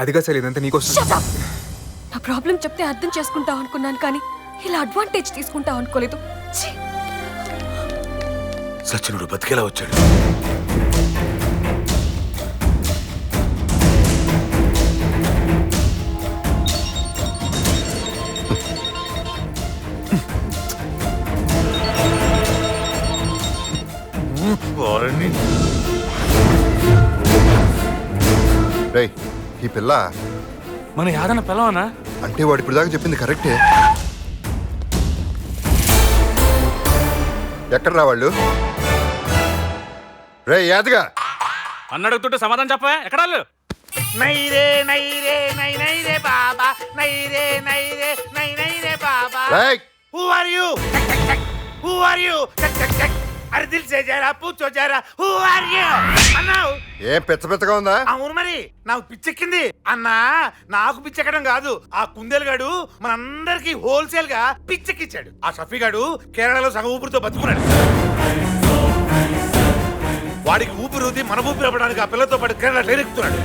అదిగా సరే ఇదంతా నీకోసం. Shut up! నా ప్రాబ్లం చెప్తే అర్థం చేసుకుంటావు అనుకున్నాను కానీ ఇలా అడ్వాంటేజ్ తీసుకుంటావు అనుకోలేదు. ఛీ! సచినుడు బతికేలా వచ్చాడు. రేయ్, ఈ పిల్ల మన యాదన్న పిల్లవనా? అంటే వాడు ఇప్పుడు దాకా చెప్పింది కరెక్టే. ఎక్కడ రా వాళ్ళు? రే యాదగా అన్న అడుగుతుంటే సమాధానం చెప్పా. ఎక్కడ వాళ్ళు? నైరే నైరే నై నైరే బాబా నైరే నైరే నై నైరే బాబా. రేయ్, who are you? Who are you? అరే దిల్ సే జరా పూచో జరా హూ ఆర్ యు అన్నావు. ఏం పెచ్చ పెచ్చగా ఉందా? అవును మరి నాకు పిచ్చెక్కింది అన్నా. నాకు పిచ్చెక్కడం కాదు, ఆ కుందేలుగాడు మనందరికి హోల్సేల్ గా పిచ్చెక్కిచ్చాడు. ఆ షఫీగాడు కేరళలో సగం ఊపిరితో బతుకున్నాడు. వాడికి ఊపిరి ఊది మన ఊపిరి అవ్వడానికి ఆ పిల్లతో పాటు కేరళ ట్రైన్ ఎక్కుతున్నాడు.